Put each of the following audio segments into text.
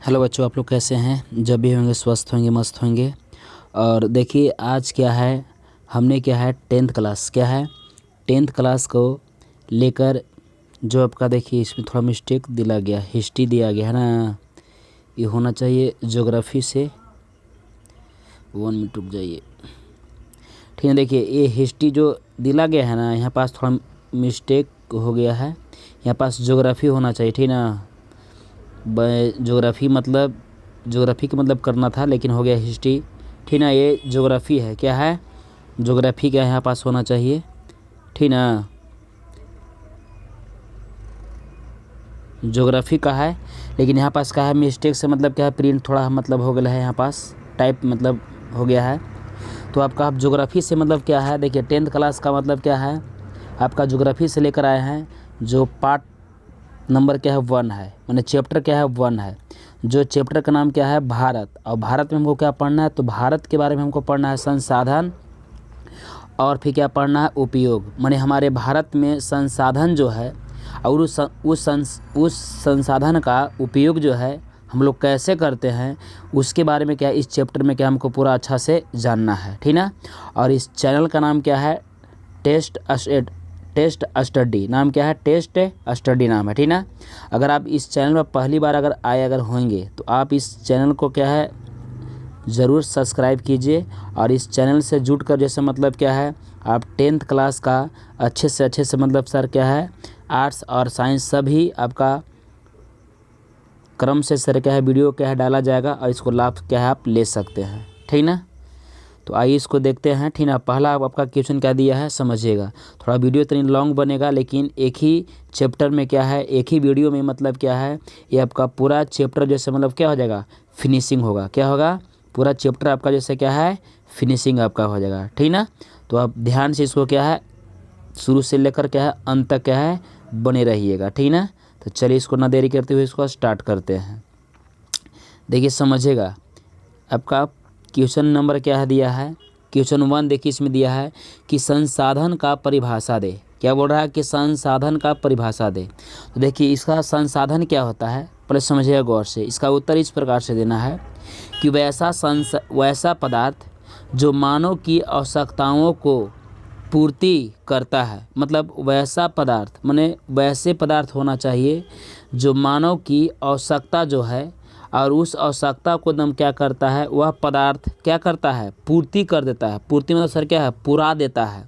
Hello बच्चों, आप लोग कैसे हैं। जब भी होंगे स्वस्थ होंगे, मस्त होंगे। और देखिए आज क्या है, हमने क्या है टेंथ क्लास को लेकर जो आपका देखिए इसमें थोड़ा मिस्टेक दिला गया, हिस्ट्री दिया गया है ना। ये होना चाहिए ज्योग्राफी से 1 मिनट रुक जाइए। ठीक है, देखिए ये हिस्ट्री जो दिला गया है ना, यहाँ पास थोड़ा मिस्टेक हो गया है। यहाँ पास ज्योग्राफी होना चाहिए, ठीक ना। ज्योग्राफी का मतलब करना था, लेकिन हो गया हिस्ट्री, ठीक ना। ये ज्योग्राफी है, क्या है ज्योग्राफी, क्या यहाँ पास होना चाहिए, ठीक ना। ज्योग्राफी का है, लेकिन यहाँ पास का है मिस्टेक से मतलब क्या है, प्रिंट थोड़ा मतलब हो गया है, यहाँ पास टाइप मतलब हो गया है। तो आपका आप ज्योग्राफी से मतलब क्या है, देखिए टेंथ क्लास का मतलब क्या है, आपका ज्योग्राफी से लेकर आए हैं। जो पार्ट नंबर क्या है 1 है, माने चैप्टर क्या है 1 है। जो चैप्टर का नाम क्या है भारत, और भारत में हमको क्या पढ़ना है, तो भारत के बारे में हमको पढ़ना है संसाधन, और फिर क्या पढ़ना है उपयोग। माने हमारे भारत में संसाधन जो है और उस संसाधन का उपयोग जो है हम लोग कैसे करते हैं, उसके बारे में क्या इस चैप्टर में क्या हमको पूरा अच्छा से जानना है, ठीक ना। और इस चैनल का नाम क्या है, टेस्ट स्टडी नाम क्या है, टेस्ट स्टडी नाम है, ठीक ना। अगर आप इस चैनल में पहली बार अगर होंगे तो आप इस चैनल को क्या है ज़रूर सब्सक्राइब कीजिए। और इस चैनल से जुड़कर जैसे मतलब क्या है, आप टेंथ क्लास का अच्छे से मतलब सर क्या है आर्ट्स और साइंस सभी आपका क्रम से सर क्या है वीडियो क्या है डाला जाएगा, और इसको लाभ क्या है आप ले सकते हैं, ठीक ना। तो आइए इसको देखते हैं, ठीक ना। पहला आपका क्वेश्चन क्या दिया है समझिएगा। थोड़ा वीडियो इतनी लॉन्ग बनेगा, लेकिन एक ही चैप्टर में क्या है, एक ही वीडियो में मतलब क्या है, ये आपका पूरा चैप्टर जैसे मतलब क्या हो जाएगा, फिनिशिंग होगा। क्या होगा, पूरा चैप्टर आपका जैसे क्या है फिनिशिंग आपका हो जाएगा, ठीक ना। तो आप ध्यान से इसको क्या है शुरू से लेकर क्या है अंत तक क्या है बने रहिएगा, ठीक ना। तो चलिए इसको ना देरी करते हुए इसको स्टार्ट करते हैं। देखिए समझिएगा, आपका क्वेश्चन नंबर क्या है दिया है, क्वेश्चन 1 देखिए इसमें दिया है कि संसाधन का परिभाषा दे। क्या बोल रहा है कि संसाधन का परिभाषा दे। तो देखिए इसका संसाधन क्या होता है पहले समझिएगा गौर से। इसका उत्तर इस प्रकार से देना है कि वैसा पदार्थ जो मानव की आवश्यकताओं को पूर्ति करता है। मतलब वैसा पदार्थ माने वैसे पदार्थ होना चाहिए जो मानव की आवश्यकता जो है, और उस आवश्यकता को दम क्या करता है, वह पदार्थ क्या करता है पूर्ति कर देता है। पूर्ति मतलब सर क्या है पूरा देता है,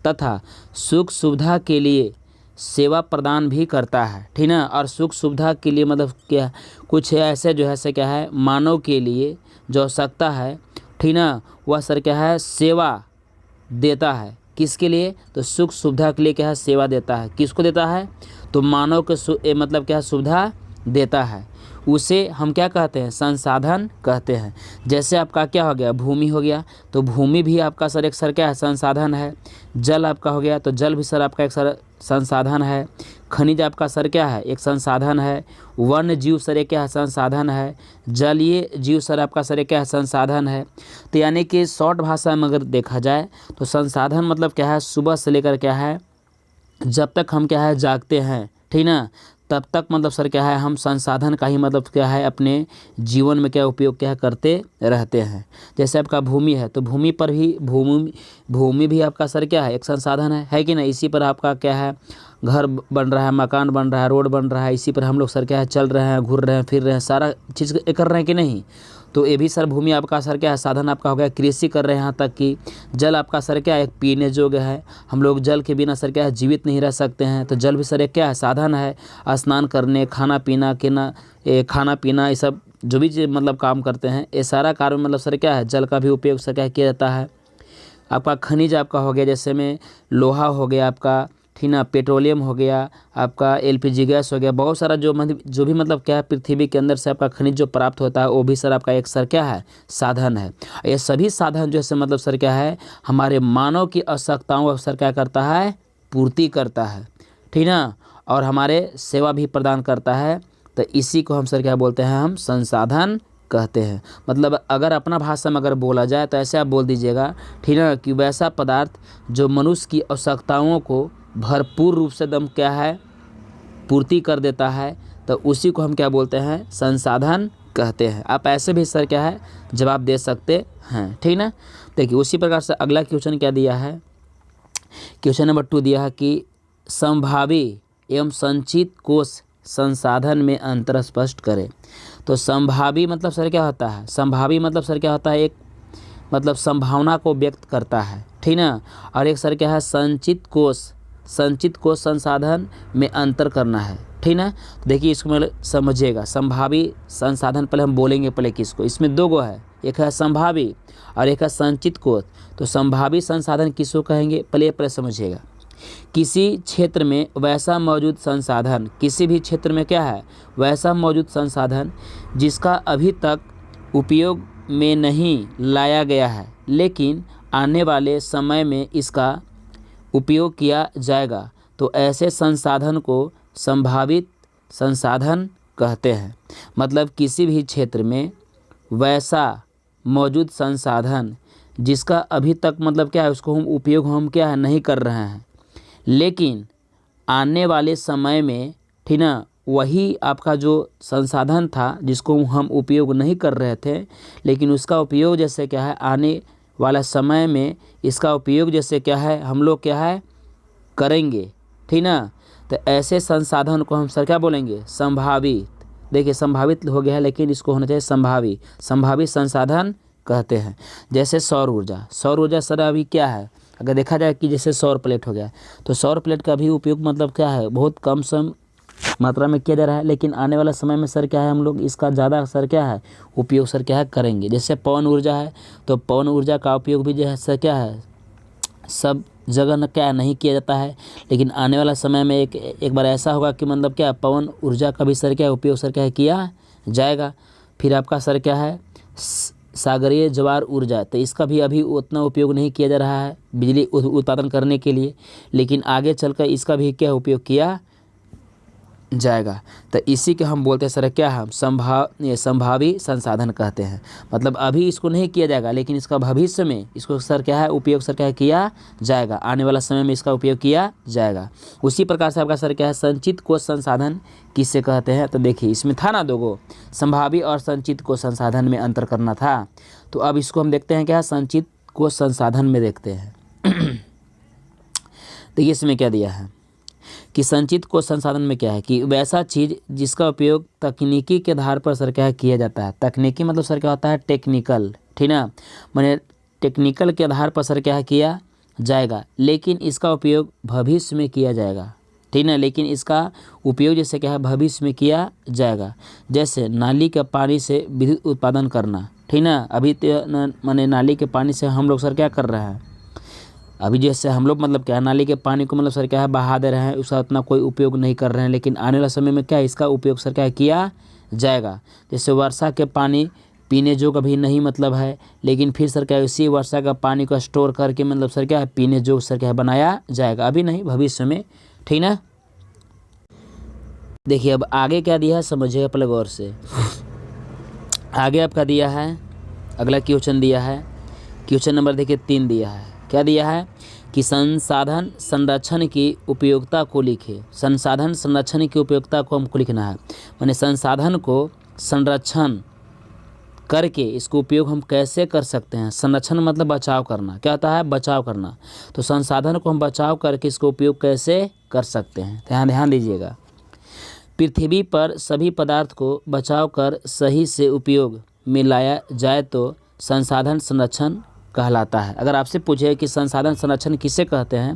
तथा सुख सुविधा के लिए सेवा प्रदान भी करता है, ठीक ना। और सुख सुविधा के लिए मतलब क्या कुछ ऐसे जो है से क्या है मानव के लिए जो आवश्यकता है, ठीक ना, वह सर क्या है सेवा देता है। किसके लिए, तो सुख सुविधा के लिए क्या है सेवा देता है। किसको देता है, तो मानव के मतलब क्या है सुविधा देता है। उसे हम क्या कहते हैं संसाधन कहते हैं। जैसे आपका क्या हो गया भूमि हो गया, तो भूमि भी आपका सर एक सर क्या है संसाधन है। जल आपका हो गया, तो जल भी सर आपका एक सर संसाधन है। खनिज आपका सर क्या है एक संसाधन है। वन्य जीव सर एक क्या है संसाधन है। जलीय जीव सर आपका सर एक क्या है संसाधन है। तो यानी कि शॉर्ट भाषा में अगर देखा जाए तो संसाधन मतलब क्या है सुबह से लेकर क्या है जब तक हम क्या है जागते हैं, ठीक ना, तब तक मतलब सर क्या है हम संसाधन का ही मतलब क्या है अपने जीवन में क्या उपयोग क्या है करते रहते हैं। जैसे आपका भूमि है, तो भूमि पर भी भूमि भी आपका सर क्या है एक संसाधन है कि ना। इसी पर आपका क्या है घर बन रहा है, मकान बन रहा है, रोड बन रहा है, इसी पर हम लोग सर क्या है चल रहे हैं, घूर रहे हैं, फिर रहे हैं, सारा चीज़ कर रहे हैं कि नहीं। तो ये भी सर भूमि आपका सर क्या है साधन आपका हो गया। कृषि कर रहे हैं, यहाँ तक कि जल आपका सर क्या है एक पीने योग्य है। हम लोग जल के बिना सर क्या है जीवित नहीं रह सकते हैं, तो जल भी सर एक क्या है साधन है। स्नान करने, खाना पीना ये सब जो भी मतलब काम करते हैं, ये सारा कार्य मतलब सर क्या है जल का भी उपयोग सर क्या किया जाता है। आपका खनिज आपका हो गया, जैसे में लोहा हो गया आपका, ठीक ना, पेट्रोलियम हो गया आपका, एलपीजी गैस हो गया, बहुत सारा जो भी मतलब क्या है पृथ्वी के अंदर से आपका खनिज जो प्राप्त होता है वो भी सर आपका एक सर क्या है साधन है। ये सभी साधन जो है मतलब सर क्या है हमारे मानव की आवश्यकताओं का सर क्या करता है पूर्ति करता है, ठीक ना, और हमारे सेवा भी प्रदान करता है। तो इसी को हम सर क्या बोलते हैं, हम संसाधन कहते हैं। मतलब अगर अपना भाषा में अगर बोला जाए तो ऐसे आप बोल दीजिएगा, ठीक है, कि वैसा पदार्थ जो मनुष्य की आवश्यकताओं को भरपूर रूप से दम क्या है पूर्ति कर देता है, तो उसी को हम क्या बोलते हैं संसाधन कहते हैं। आप ऐसे भी सर क्या है जवाब दे सकते हैं, ठीक ना। देखिए उसी प्रकार से अगला क्वेश्चन क्या दिया है, क्वेश्चन नंबर 2 दिया है कि संभावी एवं संचित कोष संसाधन में अंतर स्पष्ट करें। तो संभावी मतलब सर क्या होता है, संभावी मतलब सर क्या होता है, एक मतलब संभावना को व्यक्त करता है, ठीक ना। और एक सर क्या है संचित कोष, संचित कोष संसाधन में अंतर करना है, ठीक ना। तो देखिए इसको मैं समझिएगा, संभावी संसाधन पहले हम बोलेंगे पहले किसको, इसमें दो गो है, एक है संभावी और एक है संचित कोष। तो संभावी संसाधन किसको कहेंगे पहले समझिएगा, किसी क्षेत्र में वैसा मौजूद संसाधन, किसी भी क्षेत्र में क्या है वैसा मौजूद संसाधन जिसका अभी तक उपयोग में नहीं लाया गया है, लेकिन आने वाले समय में इसका उपयोग किया जाएगा, तो ऐसे संसाधन को संभावित संसाधन कहते हैं। मतलब किसी भी क्षेत्र में वैसा मौजूद संसाधन जिसका अभी तक मतलब क्या है उसको हम उपयोग हम क्या है नहीं कर रहे हैं, लेकिन आने वाले समय में, ठीक ना, वही आपका जो संसाधन था जिसको हम उपयोग नहीं कर रहे थे, लेकिन उसका उपयोग जैसे क्या है आने वाला समय में इसका उपयोग जैसे क्या है हम लोग क्या है करेंगे, ठीक ना। तो ऐसे संसाधन को हम सर क्या बोलेंगे संभावित। देखिए संभावित हो गया है लेकिन इसको होना चाहिए संभावी, संभावित संसाधन कहते हैं। जैसे सौर ऊर्जा, सौर ऊर्जा सर अभी क्या है, अगर देखा जाए कि जैसे सौर प्लेट हो गया, तो सौर प्लेट का भी उपयोग मतलब क्या है बहुत कम सम मात्रा में किया जा रहा है, लेकिन आने वाला समय में सर क्या है हम लोग इसका ज़्यादा सर क्या है उपयोग सर क्या है करेंगे। जैसे पवन ऊर्जा है, तो पवन ऊर्जा का उपयोग भी जो है सर क्या है सब जगह न क्या नहीं किया जाता है, लेकिन आने वाला समय में एक बार ऐसा होगा कि मतलब क्या पवन ऊर्जा का भी सर क्या उपयोग सर क्या है किया जाएगा। फिर आपका सर क्या है सागरीय ज्वार ऊर्जा, तो इसका भी अभी उतना उपयोग नहीं किया जा रहा है बिजली उत्पादन करने के लिए, लेकिन आगे चलकर इसका भी क्या उपयोग किया जाएगा। तो इसी के हम बोलते हैं सर क्या हम संभावी संसाधन कहते हैं। मतलब अभी इसको नहीं किया जाएगा लेकिन इसका भविष्य में इसको सर क्या है उपयोग सर क्या है किया जाएगा, आने वाला समय में इसका उपयोग किया जाएगा। उसी प्रकार से आपका सर क्या है संचित कोष संसाधन किससे कहते हैं। तो देखिए इसमें था ना दोगो, संभावी और संचित कोष संसाधन में अंतर करना था, तो अब इसको हम देखते हैं क्या संचित कोष संसाधन में देखते हैं। देखिए इसमें क्या दिया है कि संचित कोष संसाधन में क्या है कि वैसा चीज़ जिसका उपयोग तकनीकी के आधार पर सर क्या है किया जाता है। तकनीकी मतलब सर क्या होता है टेक्निकल, ठीक ना, माने टेक्निकल के आधार पर सर क्या है किया जाएगा, लेकिन इसका उपयोग भविष्य में किया जाएगा, ठीक ना, लेकिन इसका उपयोग जैसे क्या है भविष्य में किया जाएगा। जैसे नाली के पानी से विद्युत उत्पादन करना, ठीक ना, अभी तो माने नाली के पानी से हम लोग सर क्या कर रहे हैं, अभी जैसे हम लोग मतलब क्या नाली के पानी को मतलब सर क्या है बहा दे रहे हैं, उसका उतना कोई उपयोग नहीं कर रहे हैं, लेकिन आने वाले समय में क्या है इसका उपयोग सर क्या है किया जाएगा। जैसे वर्षा के पानी पीने जोग अभी नहीं मतलब है, लेकिन फिर सर क्या है इसी वर्षा का पानी को स्टोर करके मतलब सर क्या है पीने जोग सर क्या है बनाया जाएगा, अभी नहीं भविष्य में, ठीक ना। देखिए अब आगे क्या दिया है समझिएगा पहले गौर से। आगे आपका दिया है अगला क्वेश्चन दिया है, क्वेश्चन नंबर देखिए 3 दिया है। क्या दिया है कि संसाधन संरक्षण की उपयोगिता को लिखे। संसाधन संरक्षण की उपयोगिता को हमको लिखना है, माने संसाधन को संरक्षण करके इसको उपयोग हम कैसे कर सकते हैं। संरक्षण मतलब बचाव करना, क्या होता है बचाव करना, तो संसाधन को हम बचाव करके इसको उपयोग कैसे कर सकते हैं। ध्यान दीजिएगा, पृथ्वी पर सभी पदार्थ को बचाव कर सही से उपयोग में लाया जाए तो संसाधन संरक्षण कहलाता है। अगर आपसे पूछे कि संसाधन संरक्षण किसे कहते हैं,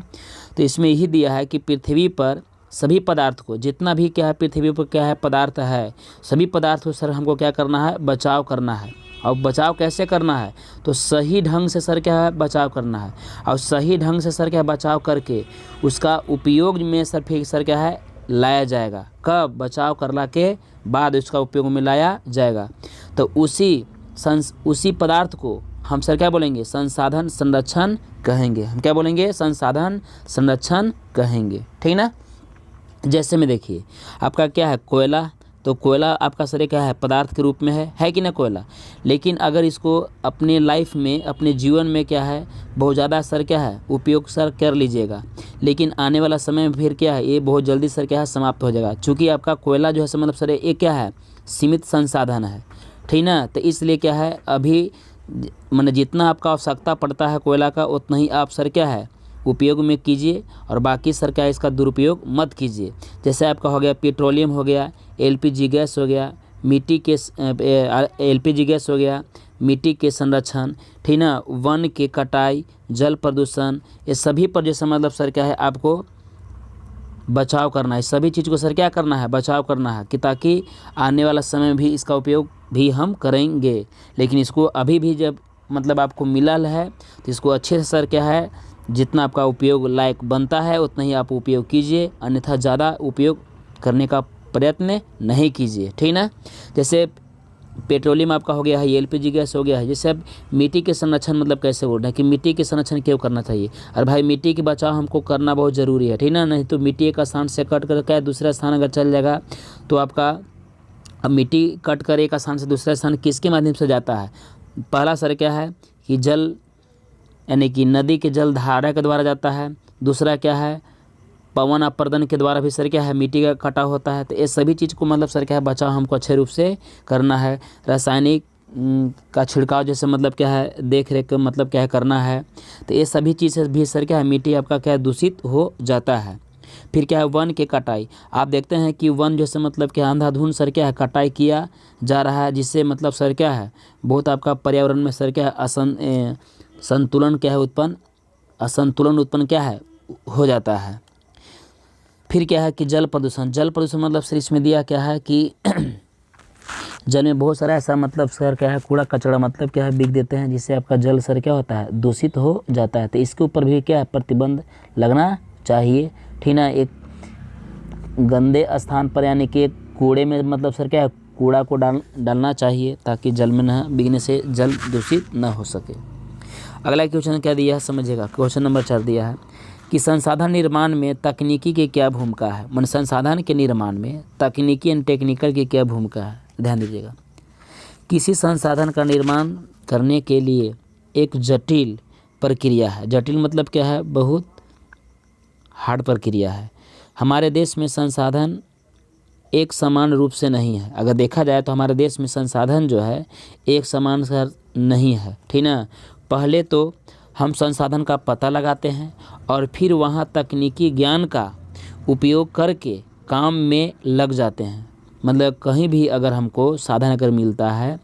तो इसमें यही दिया है कि पृथ्वी पर सभी पदार्थ को, जितना भी क्या है पृथ्वी पर क्या है पदार्थ है, सभी पदार्थ को सर हमको क्या करना है बचाव करना है। और बचाव कैसे करना है, तो सही ढंग से सर क्या है बचाव करना है, और सही ढंग से सर क्या बचाव करके उसका उपयोग में सर फिर सर क्या है लाया जाएगा। कब, बचाव करने के बाद उसका उपयोग में लाया जाएगा। तो उसी पदार्थ को हम सर क्या बोलेंगे संसाधन संरक्षण कहेंगे। हम क्या बोलेंगे संसाधन संरक्षण कहेंगे, ठीक ना। जैसे में देखिए आपका क्या है कोयला, तो कोयला आपका सर क्या है पदार्थ के रूप में है कि ना कोयला, लेकिन अगर इसको अपने लाइफ में अपने जीवन में क्या है बहुत ज़्यादा सर क्या है उपयोग सर कर लीजिएगा, लेकिन आने वाला समय में फिर क्या है ये बहुत जल्दी सर क्या है समाप्त हो जाएगा। चूँकि आपका कोयला जो है मतलब सर ये क्या है सीमित संसाधन है, ठीक ना। तो इसलिए क्या है, अभी मैंने जितना आपका आवश्यकता पड़ता है कोयला का उतना ही आप सर क्या है उपयोग में कीजिए, और बाकी सर क्या है इसका दुरुपयोग मत कीजिए। जैसे आपका हो गया पेट्रोलियम हो गया, एलपीजी गैस हो गया, मिट्टी के एलपीजी गैस हो गया, मिट्टी के संरक्षण, ठीक ना, वन के कटाई, जल प्रदूषण, ये सभी पर जैसे मतलब सर क्या है आपको बचाव करना है। सभी चीज़ को सर क्या करना है, बचाव करना है, कि ताकि आने वाला समय में भी इसका उपयोग भी हम करेंगे। लेकिन इसको अभी भी जब मतलब आपको मिला है तो इसको अच्छे से सर क्या है जितना आपका उपयोग लायक बनता है उतना ही आप उपयोग कीजिए, अन्यथा ज़्यादा उपयोग करने का प्रयत्न नहीं कीजिए, ठीक ना। जैसे पेट्रोलियम आपका हो गया है, एलपीजी गैस हो गया है। जैसे अब मिट्टी के संरक्षण मतलब कैसे बोल रहे हैं कि मिट्टी के संरक्षण क्यों करना चाहिए, और भाई मिट्टी के बचाव हमको करना बहुत ज़रूरी है, ठीक ना। नहीं तो मिट्टी एक स्थान से कट कर क्या दूसरा स्थान अगर चल जाएगा तो आपका, अब मिट्टी कट कर एक स्थान से दूसरा स्थान किसके माध्यम से जाता है, पहला सर क्या है कि जल यानी कि नदी के जल धारा के द्वारा जाता है, दूसरा क्या है पवन अपर्दन के द्वारा भी सर क्या है मिट्टी का कटाव होता है। तो ये सभी चीज़ को मतलब सर क्या है बचाव हमको अच्छे रूप से करना है। रासायनिक का छिड़काव जैसे मतलब क्या है देख रेख मतलब क्या है करना है। तो ये सभी चीज़ें भी सर क्या है मिट्टी आपका क्या है दूषित हो जाता है। फिर क्या है वन के कटाई, आप देखते हैं कि वन जैसे मतलब क्या अंधाधुंध सर क्या है कटाई किया जा रहा है, जिससे मतलब सर क्या है बहुत आपका पर्यावरण में सर क्या है संतुलन क्या है उत्पन्न, असंतुलन उत्पन्न क्या है हो जाता है। फिर क्या है कि जल प्रदूषण, जल प्रदूषण मतलब सर इसमें दिया क्या है कि जल में बहुत सारा ऐसा मतलब सर क्या है कूड़ा कचरा मतलब क्या है बिक देते हैं, जिससे आपका जल सर क्या होता है दूषित हो जाता है। तो इसके ऊपर भी क्या है प्रतिबंध लगना चाहिए, ठीक ना। एक गंदे स्थान पर यानी कि कूड़े में मतलब सर क्या है कूड़ा को डालना चाहिए ताकि जल में न बिकने से जल दूषित न हो सके। अगला क्वेश्चन क्या दिया है समझिएगा, क्वेश्चन नंबर 4 दिया है कि संसाधन निर्माण में तकनीकी की क्या भूमिका है। मन संसाधन के निर्माण में तकनीकी एंड टेक्निकल की क्या भूमिका है, ध्यान दीजिएगा। किसी संसाधन का निर्माण करने के लिए एक जटिल प्रक्रिया है, जटिल मतलब क्या है बहुत हार्ड प्रक्रिया है। हमारे देश में संसाधन एक समान रूप से नहीं है। अगर देखा जाए तो हमारे देश में संसाधन जो है एक समान सर नहीं है, ठीक ना। पहले तो हम संसाधन का पता लगाते हैं और फिर वहाँ तकनीकी ज्ञान का उपयोग करके काम में लग जाते हैं। मतलब कहीं भी अगर हमको साधन अगर मिलता है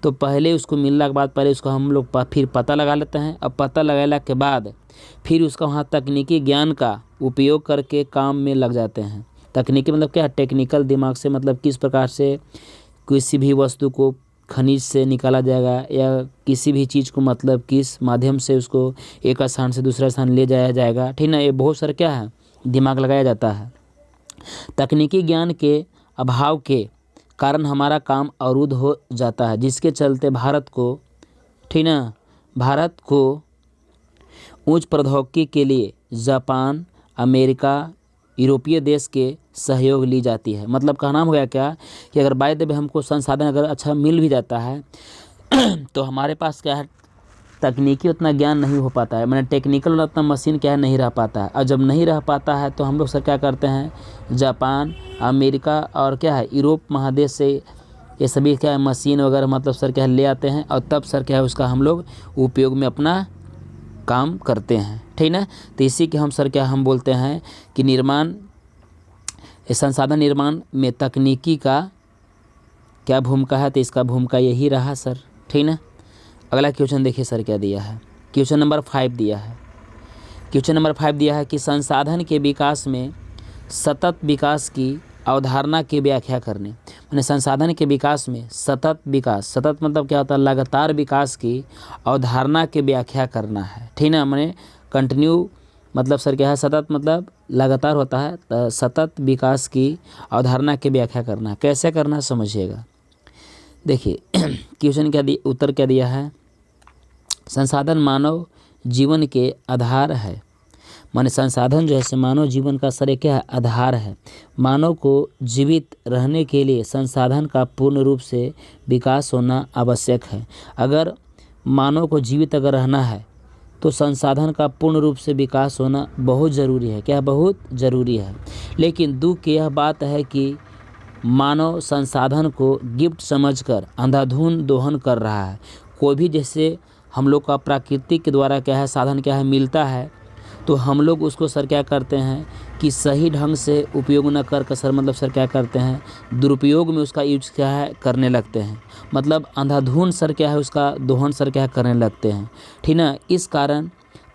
तो पहले उसको मिलने के बाद पहले उसको हम लोग फिर पता लगा लेते हैं, और पता लगाने के बाद फिर उसका वहाँ तकनीकी ज्ञान का उपयोग करके काम में लग जाते हैं। तकनीकी मतलब क्या है टेक्निकल दिमाग से मतलब किस प्रकार से किसी भी वस्तु को खनिज से निकाला जाएगा या किसी भी चीज़ को मतलब किस माध्यम से उसको एक स्थान से दूसरा स्थान ले जाया जाएगा, ठीक ना। ये बहुत सारा क्या है दिमाग लगाया जाता है। तकनीकी ज्ञान के अभाव के कारण हमारा काम अवरुद्ध हो जाता है, जिसके चलते भारत को, ठीक ना, भारत को उच्च प्रौद्योगिकी के लिए जापान, अमेरिका, यूरोपीय देश के सहयोग ली जाती है। मतलब कहना हो गया क्या कि अगर बाय द वे हमको संसाधन अगर अच्छा मिल भी जाता है तो हमारे पास क्या है तकनीकी उतना ज्ञान नहीं हो पाता है, मैंने टेक्निकल उतना मशीन क्या है नहीं रह पाता है। और जब नहीं रह पाता है तो हम लोग सर क्या करते हैं जापान, अमेरिका और क्या है यूरोप महादेश से ये सभी क्या है मशीन वगैरह मतलब सर क्या है ले आते हैं, और तब सर क्या है उसका हम लोग उपयोग में अपना काम करते हैं, ठीक ना। तो इसी के हम सर क्या हम बोलते हैं कि निर्माण संसाधन निर्माण में तकनीकी का क्या भूमिका है, तो इसका भूमिका यही रहा सर, ठीक ना। अगला क्वेश्चन देखिए सर क्या दिया है, क्वेश्चन नंबर 5 दिया है। क्वेश्चन नंबर 5 दिया है कि संसाधन के विकास में सतत विकास की अवधारणा की व्याख्या करने। मैंने संसाधन के विकास में सतत विकास, सतत मतलब क्या होता है लगातार विकास की अवधारणा की व्याख्या करना है, ठीक ना। मैंने कंटिन्यू मतलब सर क्या है सतत मतलब लगातार होता है, तो सतत विकास की अवधारणा की व्याख्या करना है। कैसे करना है समझिएगा। देखिए क्वेश्चन क्या दिया, उत्तर क्या दिया है, संसाधन मानव जीवन के आधार है। माने संसाधन जो है मानव जीवन का सर क्या है आधार है। मानव को जीवित रहने के लिए संसाधन का पूर्ण रूप से विकास होना आवश्यक है। अगर मानव को जीवित अगर रहना है तो संसाधन का पूर्ण रूप से विकास होना बहुत ज़रूरी है। क्या बहुत ज़रूरी है। लेकिन दुख की यह बात है कि मानव संसाधन को गिफ्ट समझकर अंधाधुंध दोहन कर रहा है। कोई भी जैसे हम लोग का प्राकृतिक के द्वारा क्या है साधन क्या है मिलता है, तो हम लोग उसको सर क्या करते हैं कि सही ढंग से उपयोग न कर सर मतलब सर क्या करते हैं दुरुपयोग में उसका यूज क्या है करने लगते हैं। मतलब अंधाधुंध सर क्या है उसका दोहन सर क्या है करने लगते हैं, ठीक ना। इस कारण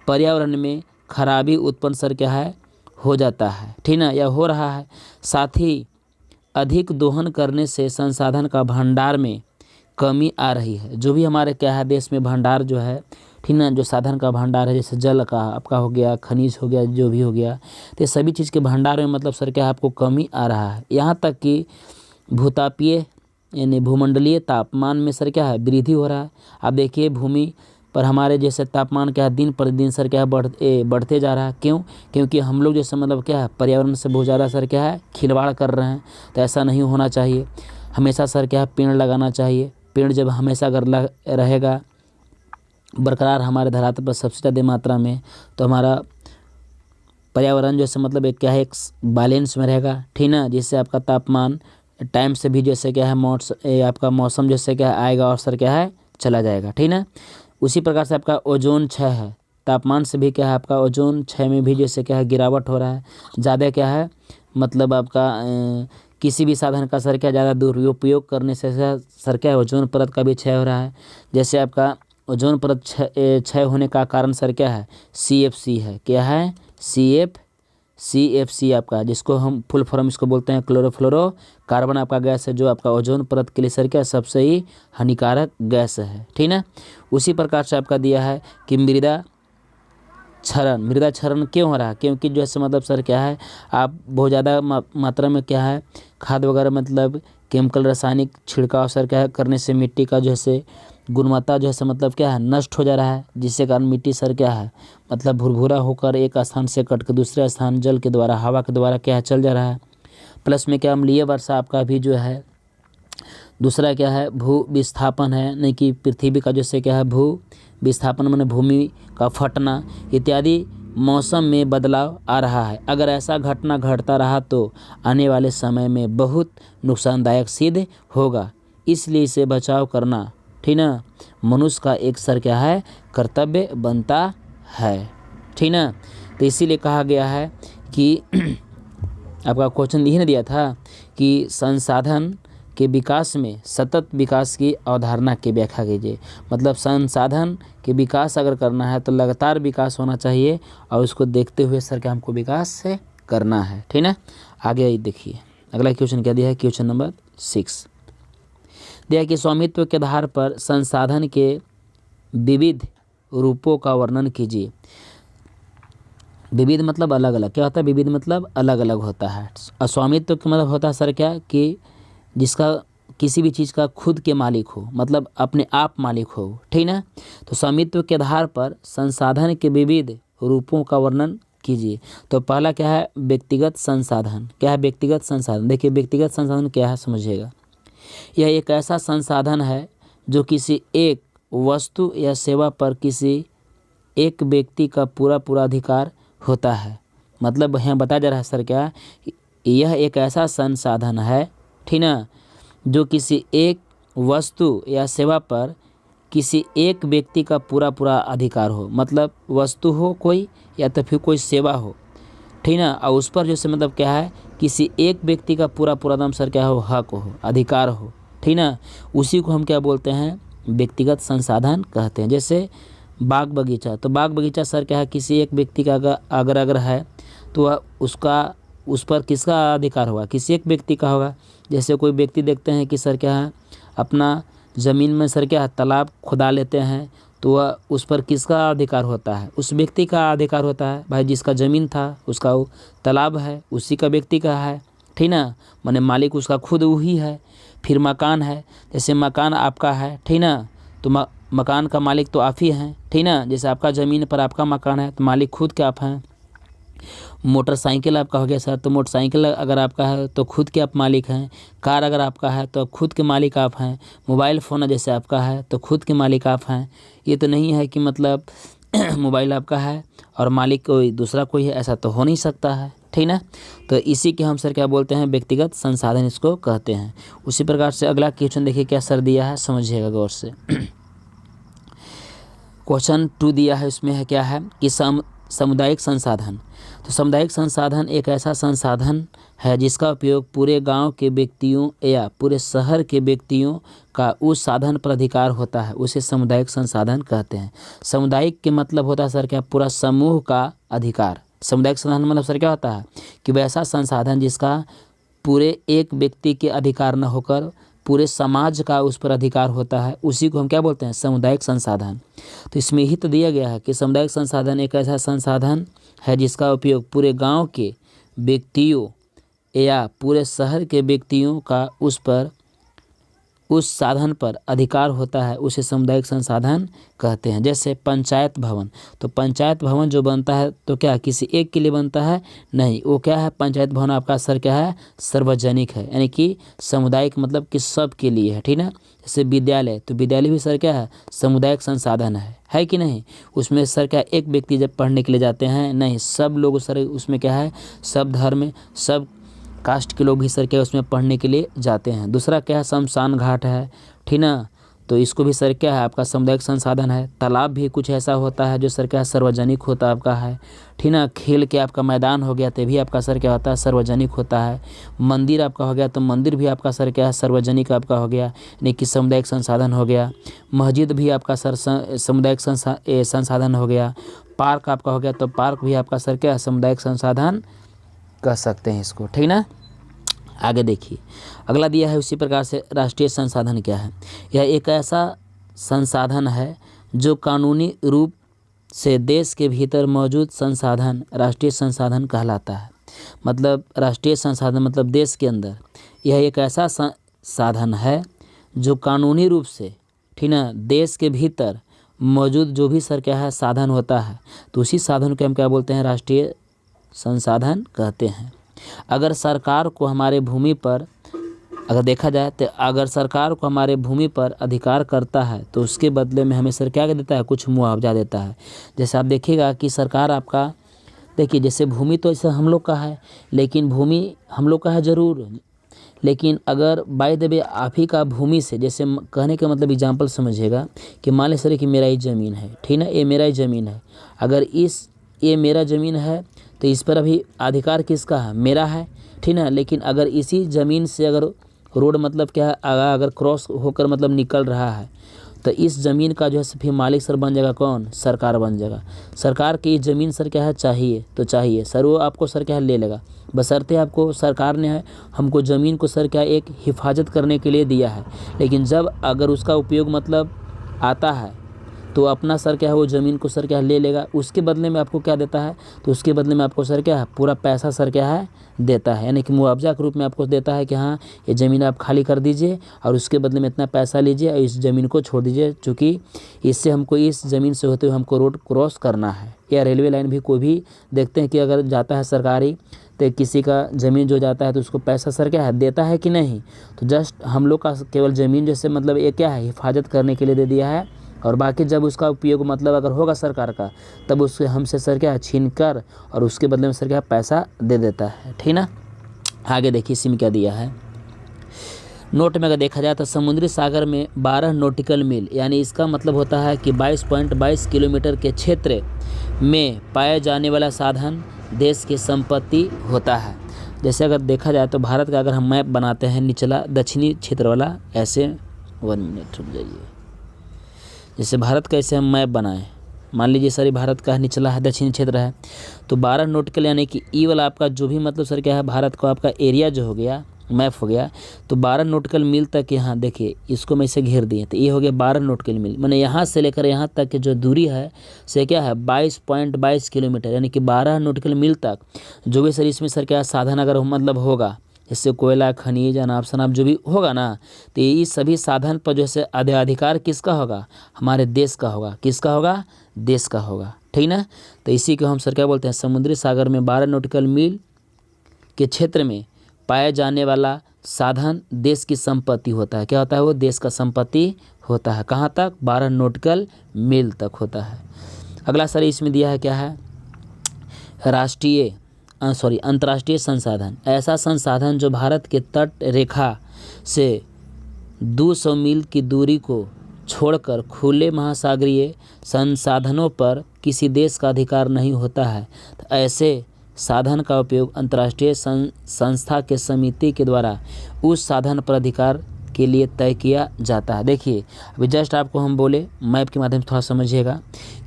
पर्यावरण में खराबी उत्पन्न सर क्या है हो जाता है, ठीक ना, या हो रहा है। साथ ही अधिक दोहन करने से संसाधन का भंडार में कमी आ रही है। जो भी हमारे क्या है देश में भंडार जो है, ठीक ना, जो साधन का भंडार है जैसे जल का आपका हो गया, खनिज हो गया, जो भी हो गया, तो सभी चीज़ के भंडार में मतलब सर क्या है आपको कमी आ रहा है। यहाँ तक कि भूतापीय यानी भूमंडलीय तापमान में सर क्या है वृद्धि हो रहा है। आप देखिए भूमि पर हमारे जैसे तापमान क्या है दिन प्रतिदिन सर क्या है बढ़ते जा रहा है। क्यों? क्योंकि हम लोग जैसे मतलब क्या है पर्यावरण से बहुत ज़्यादा सर क्या है खिलवाड़ कर रहे हैं। तो ऐसा नहीं होना चाहिए। हमेशा सर क्या है पेड़ लगाना चाहिए। पेड़ जब हमेशा अगर रहेगा बरकरार हमारे धरातल पर सबसे ज़्यादा मात्रा में, तो हमारा पर्यावरण जैसे मतलब एक क्या है एक बैलेंस में रहेगा, ठीक ना। जिससे आपका तापमान टाइम से भी जैसे क्या है आपका मौसम जैसे क्या आएगा और सर क्या है चला जाएगा, ठीक ना। उसी प्रकार से आपका ओजोन क्षय है। तापमान से भी क्या है आपका ओजोन क्षय में भी जैसे क्या है गिरावट हो रहा है। ज़्यादा क्या है मतलब आपका किसी भी साधन का सर क्या ज़्यादा दुरुपयोग करने से सर क्या ओजोन परत का भी क्षय हो रहा है। जैसे आपका ओजोन परत क्षय होने का कारण सर क्या है CFC है। क्या है CFC आपका, जिसको हम फुल फॉर्म इसको बोलते हैं क्लोरोफ्लोरो कार्बन आपका गैस है, जो आपका ओजोन परत के लिए सर क्या सबसे ही हानिकारक गैस है, ठीक ना। उसी प्रकार से आपका दिया है कि मृदा क्षरण क्यों हो रहा है? क्योंकि जैसे मतलब सर क्या है आप बहुत ज़्यादा मात्रा में क्या है खाद वगैरह मतलब केमिकल रासायनिक छिड़काव सर क्या है करने से मिट्टी का जैसे गुणवत्ता जैसे मतलब क्या है नष्ट हो जा रहा है। जिससे कारण मिट्टी सर क्या है मतलब भुरभुरा होकर एक स्थान से कट कर दूसरे स्थान जल के द्वारा हवा के द्वारा क्या है चल जा रहा है। प्लस में क्या अम्लीय वर्षा आपका भी जो है। दूसरा क्या है भू विस्थापन है, नहीं कि पृथ्वी का जैसे क्या है भू विस्थापन माने भूमि का फटना इत्यादि मौसम में बदलाव आ रहा है। अगर ऐसा घटना घटता रहा तो आने वाले समय में बहुत नुकसानदायक सिद्ध होगा। इसलिए इसे बचाव करना, ठीक ना, मनुष्य का एक सर क्या है कर्तव्य बनता है, ठीक ना। तो इसीलिए कहा गया है कि आपका क्वेश्चन यही ना दिया था कि संसाधन के विकास में सतत विकास की अवधारणा की व्याख्या कीजिए। मतलब संसाधन के विकास अगर करना है तो लगातार विकास होना चाहिए और उसको देखते हुए सर क्या हमको विकास से करना है, ठीक ना। आगे देखिए अगला क्वेश्चन क्या दिया है। क्वेश्चन नंबर 6 दिया कि स्वामित्व के आधार पर संसाधन के विविध रूपों का वर्णन कीजिए। विविध मतलब अलग अलग, क्या होता है विविध मतलब अलग अलग होता है। स्वामित्व का मतलब होता है सर क्या कि जिसका किसी भी चीज़ का खुद के मालिक हो, मतलब अपने आप मालिक हो, ठीक ना। तो स्वामित्व के आधार पर संसाधन के विविध रूपों का वर्णन कीजिए। तो पहला क्या है व्यक्तिगत संसाधन। क्या है व्यक्तिगत संसाधन? देखिए व्यक्तिगत संसाधन क्या है समझिएगा। यह एक ऐसा संसाधन है जो किसी एक वस्तु या सेवा पर किसी एक व्यक्ति का पूरा अधिकार होता है। मतलब यहाँ बताया जा रहा है सर क्या यह एक ऐसा संसाधन है, ठीक ना, जो किसी एक वस्तु या सेवा पर किसी एक व्यक्ति का पूरा अधिकार हो। मतलब वस्तु हो कोई या तो फिर कोई सेवा हो, ठीक ना, और उस पर जैसे मतलब क्या है किसी एक व्यक्ति का पूरा दम सर क्या हो हक हो अधिकार हो, ठीक ना। उसी को हम क्या बोलते हैं व्यक्तिगत संसाधन कहते हैं। जैसे बाग बगीचा, तो बाग बगीचा सर क्या है किसी एक व्यक्ति का अगर है तो वह उस पर किसका अधिकार होगा किसी एक व्यक्ति का होगा। जैसे कोई व्यक्ति देखते हैं कि सर क्या है अपना ज़मीन में सर क्या है तालाब खुदा लेते हैं, तो वह उस पर किसका अधिकार होता है उस व्यक्ति का अधिकार होता है। भाई जिसका ज़मीन था उसका वो तालाब है उसी का व्यक्ति का है, ठीक ना, माने मालिक उसका खुद वही है। फिर मकान है, जैसे मकान आपका है, ठीक ना, तो मकान का मालिक तो आप ही हैं, ठीक ना। जैसे आपका ज़मीन पर आपका मकान है तो मालिक खुद के आप हैं। मोटरसाइकिल आपका हो गया सर, तो मोटरसाइकिल अगर आपका है तो खुद के आप मालिक हैं। कार अगर आपका है तो खुद के मालिक आप हैं। मोबाइल फ़ोन जैसे आपका है तो खुद के मालिक आप हैं। ये तो नहीं है कि मतलब मोबाइल आपका है और मालिक कोई दूसरा कोई है, ऐसा तो हो नहीं सकता है, ठीक ना। तो इसी के हम सर क्या बोलते हैं, व्यक्तिगत संसाधन इसको कहते हैं। उसी प्रकार से अगला क्वेश्चन देखिए क्या सर दिया है, समझिएगा गौर से। क्वेश्चन 2 दिया है, इसमें है क्या है कि सामुदायिक संसाधन। तो सामुदायिक संसाधन एक ऐसा संसाधन है जिसका उपयोग पूरे गांव के व्यक्तियों या पूरे शहर के व्यक्तियों का उस साधन पर अधिकार होता है, उसे सामुदायिक संसाधन कहते हैं। सामुदायिक के मतलब होता है सर क्या, पूरा समूह का अधिकार। सामुदायिक संसाधन मतलब सर क्या होता है कि वैसा संसाधन जिसका पूरे एक व्यक्ति के अधिकार न होकर पूरे समाज का उस पर अधिकार होता है, उसी को हम क्या बोलते हैं, सामुदायिक संसाधन। तो इसमें ही तो दिया गया है कि सामुदायिक संसाधन एक ऐसा संसाधन है जिसका उपयोग पूरे गांव के व्यक्तियों या पूरे शहर के व्यक्तियों का उस साधन पर अधिकार होता है, उसे सामुदायिक संसाधन कहते हैं। जैसे पंचायत भवन, तो पंचायत भवन जो बनता है तो क्या किसी एक के लिए बनता है, नहीं, वो क्या है, पंचायत भवन आपका सर क्या है, सार्वजनिक है, यानी कि सामुदायिक मतलब कि सब के लिए है, ठीक ना। जैसे विद्यालय, तो विद्यालय भी सर क्या है, सामुदायिक संसाधन है कि नहीं। उसमें सर क्या एक व्यक्ति जब पढ़ने के लिए जाते हैं, नहीं, सब लोग सर उसमें क्या है, सब धर्म सब कास्ट के लोग भी सर क्या उसमें पढ़ने के लिए जाते हैं। दूसरा क्या है, शमशान घाट है, ठीक ना, तो इसको भी सर क्या है, आपका सामुदायिक संसाधन है। तालाब भी कुछ ऐसा होता है जो सर क्या सार्वजनिक होता आपका है, ठीक ना। खेल के आपका मैदान हो गया तो भी आपका सर क्या होता है, सार्वजनिक होता है। मंदिर आपका हो गया तो मंदिर भी आपका सर क्या है, सार्वजनिक आपका हो गया, यानी कि सामुदायिक संसाधन हो गया। मस्जिद भी आपका सर सामुदायिक संसाधन हो गया। पार्क आपका हो गया तो पार्क भी आपका सर क्या सामुदायिक संसाधन कह सकते हैं इसको, ठीक ना। आगे देखिए अगला दिया है उसी प्रकार से, राष्ट्रीय संसाधन क्या है। यह एक ऐसा संसाधन है जो कानूनी रूप से देश के भीतर मौजूद संसाधन राष्ट्रीय संसाधन कहलाता है। मतलब राष्ट्रीय संसाधन मतलब देश के अंदर, यह एक ऐसा साधन है जो कानूनी रूप से, ठीक ना, देश के भीतर मौजूद जो भी सर क्या है साधन होता है, तो उसी साधन को हम क्या बोलते हैं, राष्ट्रीय संसाधन कहते हैं। अगर सरकार को हमारे भूमि पर, अगर देखा जाए तो अगर सरकार को हमारे भूमि पर अधिकार करता है तो उसके बदले में हमें सर क्या देता है, कुछ मुआवजा देता है। जैसे आप देखिएगा कि सरकार आपका, देखिए जैसे भूमि तो ऐसा हम लोग का है, लेकिन भूमि हम लोग का है ज़रूर, लेकिन अगर बाय द वे आप ही का भूमि से, जैसे कहने का मतलब एग्जाम्पल समझिएगा कि मान लीजिए कि मेरा ही ज़मीन है, ठीक ना, ये मेरा ही ज़मीन है। अगर ये मेरा ज़मीन है तो इस पर अभी अधिकार किसका है, मेरा है, ठीक ना। लेकिन अगर इसी ज़मीन से अगर रोड मतलब क्या है, अगर क्रॉस होकर मतलब निकल रहा है तो इस ज़मीन का जो है फिर मालिक सर बन जाएगा कौन, सरकार बन जाएगा। सरकार की ज़मीन सर क्या है चाहिए तो चाहिए सर, वो आपको सर क्या है ले लेगा, बशर्ते आपको सरकार ने हमको ज़मीन को सर क्या एक हिफाजत करने के लिए दिया है। लेकिन जब अगर उसका उपयोग मतलब आता है तो अपना सर क्या है वो ज़मीन को सर क्या है ले लेगा। उसके बदले में आपको क्या देता है, तो उसके बदले में आपको सर क्या है पूरा पैसा सर क्या है देता है, यानी कि मुआवजा के रूप में आपको देता है कि हाँ ये ज़मीन आप खाली कर दीजिए और उसके बदले में इतना पैसा लीजिए और इस ज़मीन को छोड़ दीजिए, चूँकि इससे हमको इस ज़मीन से होते हुए हमको रोड क्रॉस करना है। या रेलवे लाइन भी कोई भी देखते हैं कि अगर जाता है सरकारी तो किसी का ज़मीन जो जाता है तो उसको पैसा सर क्या है देता है कि नहीं। तो जस्ट हम लोग का केवल ज़मीन जैसे मतलब ये क्या है हिफाजत करने के लिए दे दिया है, और बाकी जब उसका उपयोग मतलब अगर होगा सरकार का तब उससे हमसे सर क्या छीन कर और उसके बदले में सर क्या पैसा दे देता है, ठीक ना। आगे देखिए इसी में क्या दिया है, नोट में अगर देखा जाए तो समुद्री सागर में 12 नॉटिकल मील, यानी इसका मतलब होता है कि 22.22 किलोमीटर के क्षेत्र में पाया जाने वाला साधन देश की संपत्ति होता है। जैसे अगर देखा जाए तो भारत का अगर हम मैप बनाते हैं निचला दक्षिणी क्षेत्र वाला, ऐसे 1 मिनट रुक जाइए, जैसे भारत का ऐसे हम मैप बनाएं, मान लीजिए सर भारत का निचला है दक्षिणी क्षेत्र है, तो 12 नॉटिकल यानी कि ई वाला आपका जो भी मतलब सर क्या है भारत को आपका एरिया जो हो गया मैप हो गया, तो 12 नॉटिकल मील तक यहाँ देखिए इसको मैं इसे घेर दिए तो ये हो गया 12 नॉटिकल मील, मैंने यहाँ से लेकर यहाँ तक की जो दूरी है से क्या है 22.22 किलोमीटर, यानी कि 12 नॉटिकल मील तक जो भी सर इसमें सर क्या साधन अगर मतलब होगा, जैसे कोयला खनिज अनाप शनाप जो भी होगा ना, तो ये सभी साधन पर जो है अधिकार किसका होगा, हमारे देश का होगा। किसका होगा, देश का होगा, ठीक ना। तो इसी को हम सर क्या बोलते हैं, समुद्री सागर में 12 नॉटिकल मील के क्षेत्र में पाया जाने वाला साधन देश की संपत्ति होता है। क्या होता है, वो देश का संपत्ति होता है। कहाँ तक, 12 नॉटिकल मील तक होता है। अगला सर इसमें दिया है क्या है, राष्ट्रीय अंतर्राष्ट्रीय संसाधन, ऐसा संसाधन जो भारत के तट रेखा से 200 मील की दूरी को छोड़कर खुले महासागरीय संसाधनों पर किसी देश का अधिकार नहीं होता है। तो ऐसे साधन का उपयोग अंतर्राष्ट्रीय संस्था के समिति के द्वारा उस साधन पर अधिकार के लिए तय किया जाता है। देखिए अभी जस्ट आपको हम बोले मैप के माध्यम से थोड़ा समझिएगा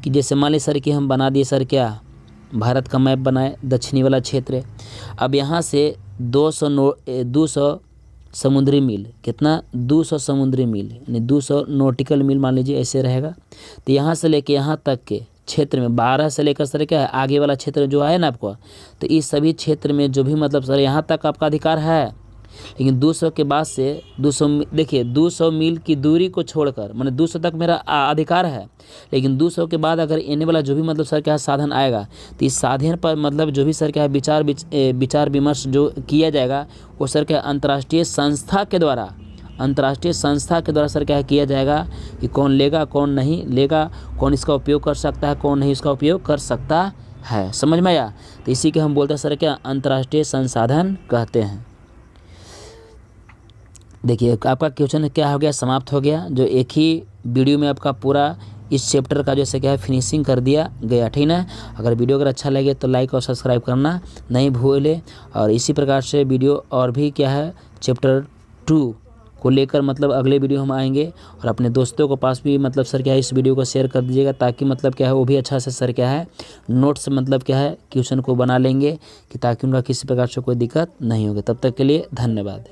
कि जैसे मान लीजिए सर कि हम बना दिए सर क्या भारत का मैप बनाए, दक्षिणी वाला क्षेत्र। अब यहाँ से 200 समुद्री मील, कितना 200 समुद्री मील यानी 200 नॉटिकल मील मान लीजिए ऐसे रहेगा। तो यहाँ से लेके यहाँ तक के क्षेत्र में 12 से लेकर सर क्या है आगे वाला क्षेत्र जो है ना आपको, तो इस सभी क्षेत्र में जो भी मतलब सर यहाँ तक आपका अधिकार है, लेकिन 200 के बाद से 200 देखिए 200 मील की दूरी को छोड़कर माने 200 तक मेरा अधिकार है, लेकिन 200 के बाद अगर इन्हें वाला जो भी मतलब सर क्या साधन आएगा तो इस साधन पर मतलब जो भी सर क्या विचार विमर्श जो किया जाएगा वो सर क्या अंतर्राष्ट्रीय संस्था के द्वारा सर क्या किया जाएगा कि कौन लेगा कौन नहीं लेगा, कौन इसका उपयोग कर सकता है कौन नहीं इसका उपयोग कर सकता है। समझ में आया? तो इसी के हम बोलते हैं सर क्या अंतर्राष्ट्रीय संसाधन कहते हैं। देखिए आपका क्वेश्चन क्या हो गया, समाप्त हो गया, जो एक ही वीडियो में आपका पूरा इस चैप्टर का जैसे क्या है फिनिशिंग कर दिया गया। ठीक है, अगर वीडियो अगर अच्छा लगे तो लाइक और सब्सक्राइब करना नहीं भूले। और इसी प्रकार से वीडियो और भी क्या है चैप्टर 2 को लेकर मतलब अगले वीडियो हम आएंगे, और अपने दोस्तों को पास भी मतलब सर क्या है इस वीडियो को शेयर कर दीजिएगा ताकि मतलब क्या है वो भी अच्छा से सर क्या है नोट्स मतलब क्या है क्वेश्चन को बना लेंगे कि ताकि उनका किसी प्रकार से कोई दिक्कत नहीं होगी। तब तक के लिए धन्यवाद।